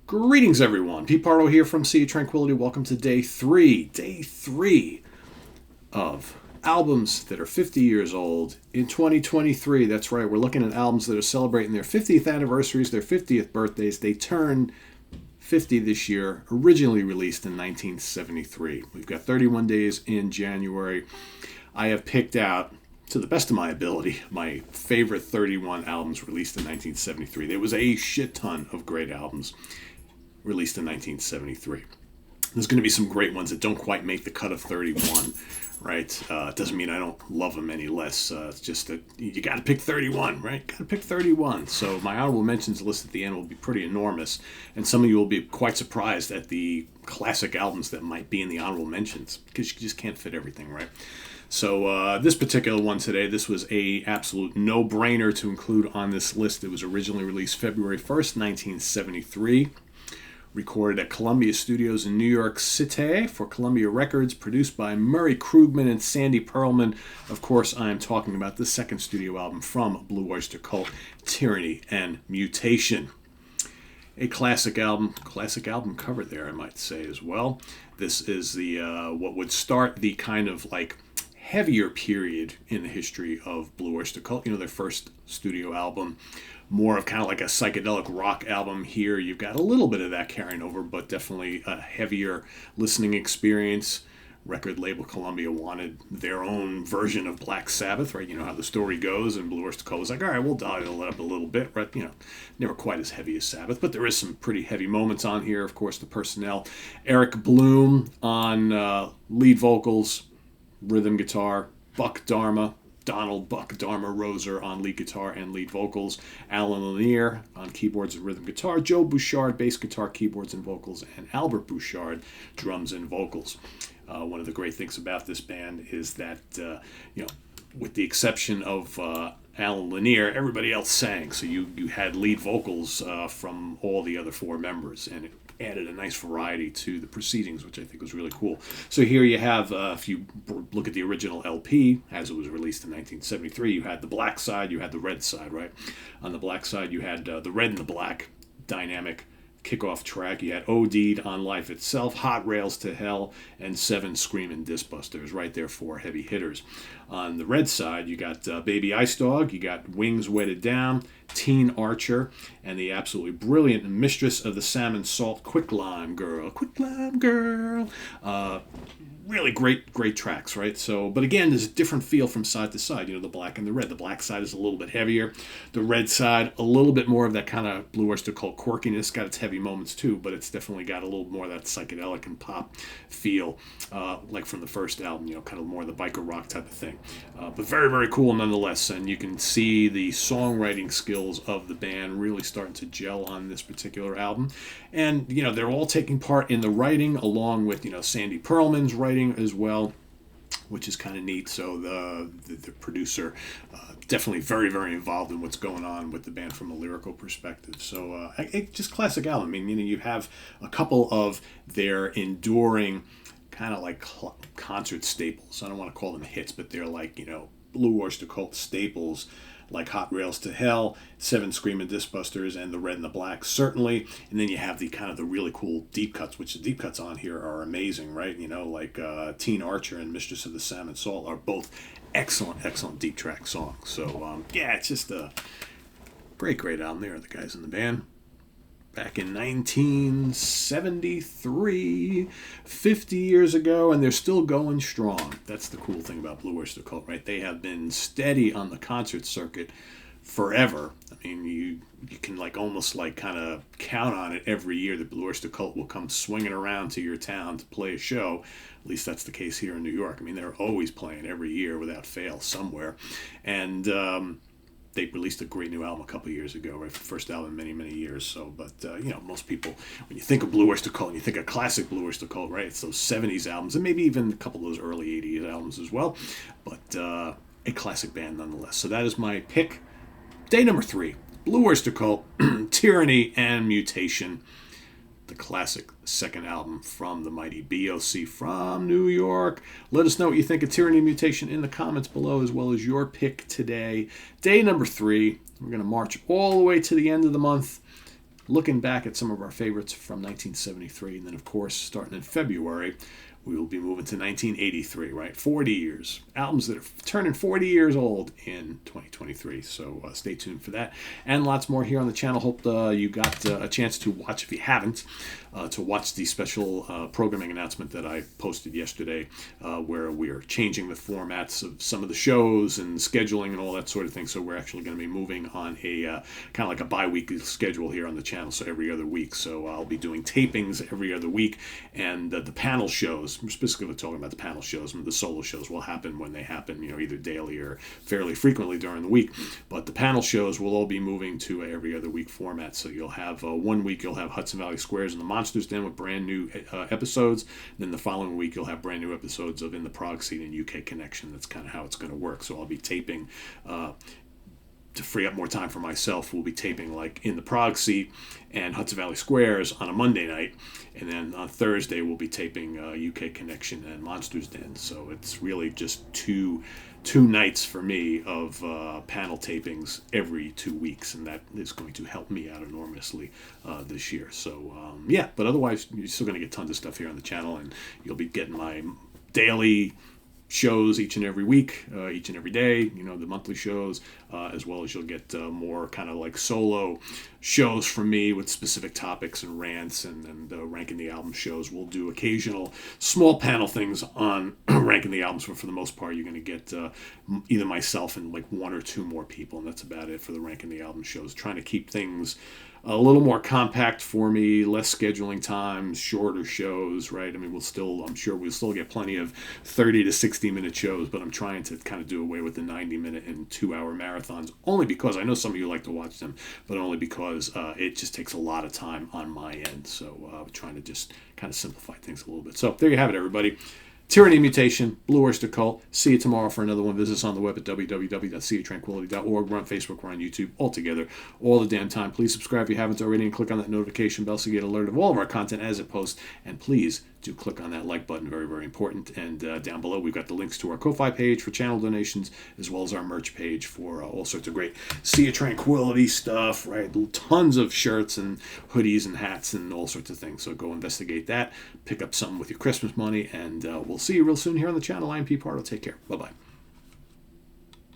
Greetings, everyone. Pete Pardo here from Sea of Tranquility. Welcome to day three of albums that are 50 years old in 2023. That's right, we're looking at albums that are celebrating their 50th anniversaries, their 50th birthdays. They turn 50 this year, originally released in 1973. We've got 31 days in January. I have picked out, to the best of my ability, my favorite 31 albums released in 1973. There was a shit ton of great albums released in 1973. There's going to be some great ones that don't quite make the cut of 31, right? It doesn't mean I don't love them any less. It's just that you got to pick 31, right? Got to pick 31. So my honorable mentions list at the end will be pretty enormous, and some of you will be quite surprised at the classic albums that might be in the honorable mentions because you just can't fit everything, right? So this particular one today, this was a absolute no-brainer to include on this list. It was originally released February 1st, 1973. Recorded at Columbia Studios in New York City for Columbia Records, produced by Murray Krugman and Sandy Pearlman. Of course, I am talking about the second studio album from Blue Oyster Cult, Tyranny and Mutation. A classic album cover there, I might say as well. This is the what would start the kind of like heavier period in the history of Blue Oyster Cult. You know, their first studio album. More of kind of like a psychedelic rock album here. You've got a little bit of that carrying over, but definitely a heavier listening experience. Record label Columbia wanted their own version of Black Sabbath, right? You know how the story goes, and Blue Oyster Cult was like, all right, we'll dial it up a little bit, right? You know, never quite as heavy as Sabbath, but there is some pretty heavy moments on here. Of course, the personnel. Eric Bloom on lead vocals, rhythm guitar, Buck Dharma, Donald Buck Dharma Roser on lead guitar and lead vocals, Alan Lanier on keyboards and rhythm guitar, Joe Bouchard bass guitar, keyboards and vocals, and Albert Bouchard drums and vocals. One of the great things about this band is that with the exception of Alan Lanier, everybody else sang. So you had lead vocals from all the other four members, and it added a nice variety to the proceedings, which I think was really cool. So here you have, if you look at the original LP, as it was released in 1973, you had the black side, you had the red side, right? On the black side, you had the red and the black dynamic kickoff track. You had OD'd on Life Itself, Hot Rails to Hell, and 7 Screamin' Disbusters, right there, 4 heavy hitters. On the red side, you got Baby Ice Dog, you got Wings Wetted Down, Teen Archer, and the absolutely brilliant Mistress of the Salmon Salt, Quicklime Girl. Quicklime Girl. Really great tracks, right? So, but again, there's a different feel from side to side, the black and the red. The black side is a little bit heavier. The red side, a little bit more of that kind of Blue Oyster Cult quirkiness. Got its heavy moments too, but it's definitely got a little more of that psychedelic and pop feel, like from the first album, kind of more of the biker rock type of thing. But very, very cool nonetheless. And you can see the songwriting skills of the band really starting to gel on this particular album. And, they're all taking part in the writing along with, Sandy Pearlman's writing as well, which is kind of neat. So the producer definitely very, very involved in what's going on with the band from a lyrical perspective. So just classic album. I mean, you have a couple of their enduring kind of like concert staples. I don't want to call them hits, but they're like, Blue Oyster Cult staples, like Hot Rails to Hell, 7 Screamin' Disbusters, and the Red and the Black, certainly. And then you have the kind of the really cool deep cuts, which the deep cuts on here are amazing, right? Like Teen Archer and Mistress of the Salmon Salt are both excellent deep track songs. So, it's just a great album there, the guys in the band. Back in 1973, 50 years ago, and they're still going strong. That's the cool thing about Blue Oyster Cult, right? They have been steady on the concert circuit forever. I mean, you can almost kind of count on it every year that Blue Oyster Cult will come swinging around to your town to play a show. At least that's the case here in New York. I mean, they're always playing every year without fail somewhere. And they released a great new album a couple of years ago, right? First album in many years. So, but most people, when you think of Blue Oyster Cult, you think of classic Blue Oyster Cult, right? It's those 70s albums, and maybe even a couple of those early 80s albums as well. But a classic band nonetheless. So that is my pick. Day number 3, Blue Oyster Cult, Tyranny and Mutation. The classic second album from the mighty BOC from New York. Let us know what you think of Tyranny and Mutation in the comments below, as well as your pick today. Day number 3. We're going to march all the way to the end of the month. looking back at some of our favorites from 1973. And then, of course, starting in February, we will be moving to 1983, right? 40 years. Albums that are turning 40 years old in 2023. So stay tuned for that. And lots more here on the channel. Hope you got a chance to watch, if you haven't, to watch the special programming announcement that I posted yesterday, where we're changing the formats of some of the shows and scheduling and all that sort of thing. So we're actually going to be moving on a kind of like a bi-weekly schedule here on the channel, so every other week. So I'll be doing tapings every other week, and the panel shows, we're specifically talking about the panel shows, and the solo shows will happen when they happen, either daily or fairly frequently during the week. But the panel shows will all be moving to a every other week format. So you'll have 1 week you'll have Hudson Valley Squares and the Monsters Den with brand new episodes. Then the following week you'll have brand new episodes of In the Prague Scene and UK Connection. That's kind of how it's going to work. So I'll be taping to free up more time for myself. We'll be taping like In the Prague Seat and Hudson Valley Squares on a Monday night, and then on Thursday we'll be taping UK Connection and Monsters Den. So it's really just two nights for me of panel tapings every 2 weeks, and that is going to help me out enormously this year. So yeah, but otherwise you're still going to get tons of stuff here on the channel, and you'll be getting my daily shows each and every week, each and every day, the monthly shows, as well as you'll get more kind of like solo shows from me with specific topics and rants, and ranking the album shows. We'll do occasional small panel things on ranking the albums, but for the most part you're going to get either myself and like 1 or 2 more people, and that's about it for the ranking the album shows. Trying to keep things a little more compact for me, less scheduling times, shorter shows, right? I mean, I'm sure we'll still get plenty of 30 to 60 minute shows, but I'm trying to kind of do away with the 90 minute and 2 hour marathons, only because I know some of you like to watch them, but only because it just takes a lot of time on my end. So trying to just kind of simplify things a little bit. So there you have it, everybody. Tyranny Mutation, Blue Oyster Cult. See you tomorrow for another one. Visit us on the web at www.seatranquility.org. We're on Facebook. We're on YouTube. All together, all the damn time. Please subscribe if you haven't already, and click on that notification bell so you get alerted of all of our content as it posts. And please do click on that like button. Very, very important. And down below, we've got the links to our Ko-Fi page for channel donations, as well as our merch page for all sorts of great Sea of Tranquility stuff, right? Tons of shirts and hoodies and hats and all sorts of things. So go investigate that. Pick up something with your Christmas money, and we'll see you real soon here on the channel. I'm Pete Pardo. Take care. Bye-bye.